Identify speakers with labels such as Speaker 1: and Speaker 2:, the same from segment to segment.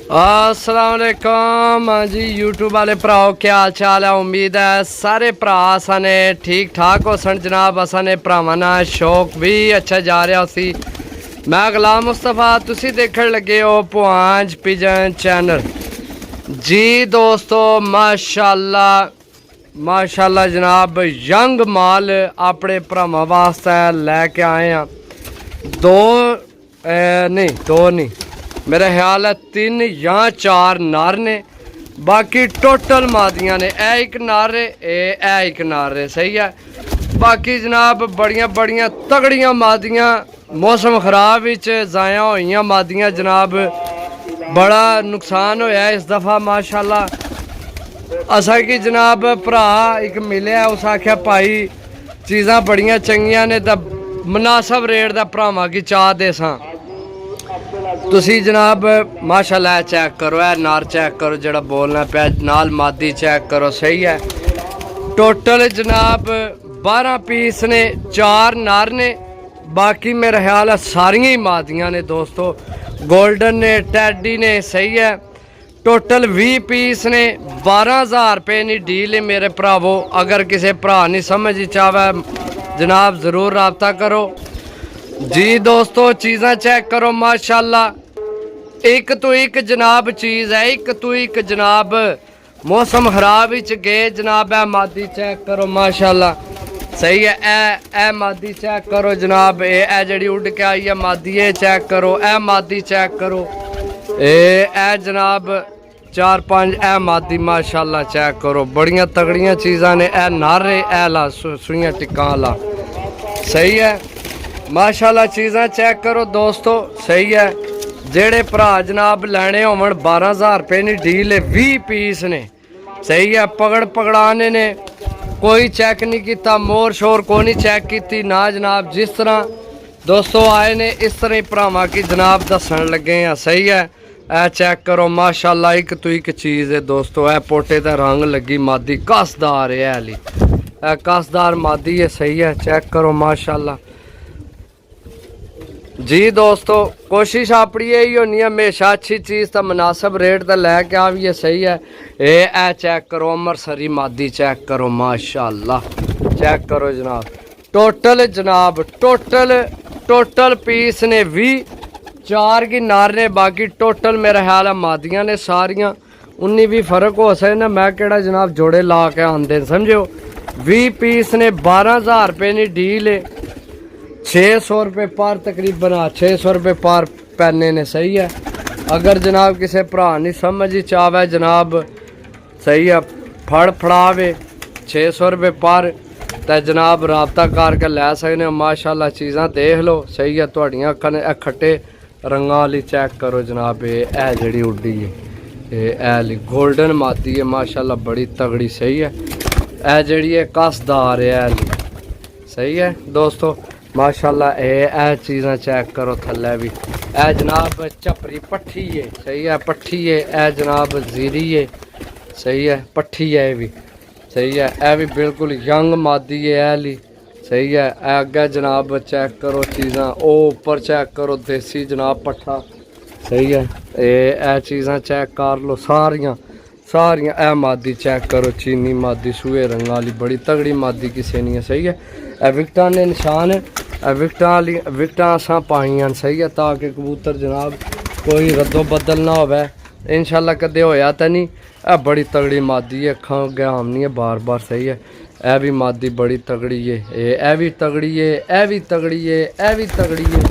Speaker 1: अस्सलाम वालेकुम। हाँ जी यूट्यूब वाले भराओ क्या हाल चाल है। उम्मीद है सारे भरा असाने ठीक ठाक हो सन जनाब। असाने भरावां नाल शौक भी अच्छा जा रहा सी। मैं गुलाम मुस्तफा, तुसी देखण लगे हो पुआंज पिजन चैनल। जी दोस्तों माशाल्लाह माशाल्लाह जनाब यंग माल अपने भरावां वास्ते लैके आए हैं। दो नहीं मेरा ख्याल है 3 या 4 नर ने, बाकी टोटल मादियाँ ने। एक नर ए एक नर सही है। बाकी जनाब बड़ियां बड़ियां तगड़ियां मादियाँ मौसम खराब विच जाया हुई मादियाँ जनाब। बड़ा नुकसान होया इस दफ़ा माशाल्लाह। असा कि जनाब भरा एक मिले उस आख्या भाई चीज़ां बड़ियां चंगियां ने तो मुनासब रेट का भरावां की चाह दे सां। तुसी जनाब माशाल्लाह चेक करो, है नार चेक करो जड़ा बोलना पे नाल मादी चेक करो सही है। टोटल जनाब 12 पीस ने, 4 नार ने, बाकी मेरा ख्याल है सारियां ही मादियां ने दोस्तों। गोल्डन ने टैडी ने सही है। टोटल 20 पीस ने। 12,000 रुपये नी डील है मेरे भरावो। अगर किसी भरा नहीं समझ चाहे जनाब ज़रूर रब्ता करो। जी दोस्तों चीज़ां चेक करो माशाल्लाह एक तो एक जनाब चीज़ है, एक तो एक जनाब। मौसम खराब गए जनाब। है मादी चेक करो माशाल्लाह सही है। ए मादी चेक करो जनाब। ए जड़ी उड़ के आई है मादी ए चेक करो। ए मादी चेक करो। ए जनाब 4-5 ए मादी माशाल्लाह चेक करो। बड़ियां तगड़ियां चीज़ां ने। ए नारे ए ला सुइयां टिक्का ला सही है माशाल्लाह। चीज़ां चेक करो दोस्तों सही है। जेड़े भरा जनाब लैने होवन 12,000 रुपये नी डील है। 20 पीस ने सही है। पकड़ पकड़ाने ने कोई चेक नहीं किया, मोर शोर को नहीं चेक की ना जनाब। जिस तरह दोस्तों आए ने इस तरह ही भरावां की जनाब दसन लगे हैं सही है। ए चेक करो माशाल्लाह एक तो एक चीज़ है दोस्तों। ए पोटे का रंग लगी मादी कसदार है हाली। ए कसदार मादी है सही है। चेक करो माशाल्लाह। जी दोस्तों कोशिश अपनी यही होनी है हमेशा अच्छी चीज़ तो मुनासिब रेट तो लैके आविए सही है। ए चेक करो अमृतसरी मादी चेक करो माशाल्लाह। चेक करो जनाब। टोटल जनाब टोटल पीस ने 20, 4 की नार ने, बाकी टोटल मेरा ख्याल है मादियाँ ने सारियाँ। 19 भी फर्क हो सकता ना। मैं केड़ा जनाब जोड़े ला के आंदे समझो। 20 पीस ने। 12,000 रुपये नी डील है। 600 रुपये पर तकरीबन 600 रुपये पर पैने ने सही है। अगर जनाब किसी भरा नहीं समझ ही चावे जनाब सही है फड़ फड़ावे 600 रुपये पर तो जनाब रबता करके लै सकते हो माशाल्लाह। चीज़ां देख लो सही है। तुहाड़ियां अक्खां ने खट्टे रंगां वाली चेक करो जनाब। ये जड़ी उड्डी है ये गोल्डन मादी है माशाल्लाह बड़ी तगड़ी सही है। ए जड़ी है कसदार है सही है दोस्तों माशाल्लाह। ए चीज़ां चेक करो थल्ले भी। ए जनाब चपरी पट्ठी है सही है। पट्ठी है ए जनाब जीरी है सही है। पट्ठी है भी सही है। ए भी बिल्कुल यंग मादी है ऐली सही है। अगे जनाब चेक करो चीज़ां। ओ ऊपर चेक करो देसी जनाब पट्ठा सही है। ए चीज़ां चेक कर लो सारियां। ए मादी चेक करो चीनी मादी सूहे रंग वाली बड़ी तगड़ी मादी किसी नहीं है सही है। ए विकटा ने निशान है। विकटा असां पाइयां सही है ताकि कबूतर जनाब कोई रद्दो बदल ना हो। इंशाल्लाह कदे होया तो नहीं। ए बड़ी तगड़ी मादी है। अखां गयाम नहीं है बार बार सही है। ए भी मादी बड़ी तगड़ी है। ए भी तगड़ी है। ए भी तगड़ी है। ए भी तगड़ी है।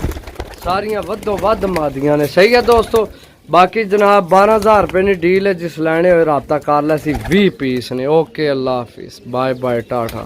Speaker 1: सारियां वधो वध मादियां ने सही है दोस्तों। बाकी जनाब 12,000 रुपये नी डील है। जिस लैने हुए रब्ता कर लै 20 पीस ने। ओके अल्लाह हाफिज़ बाय बाय टाटा।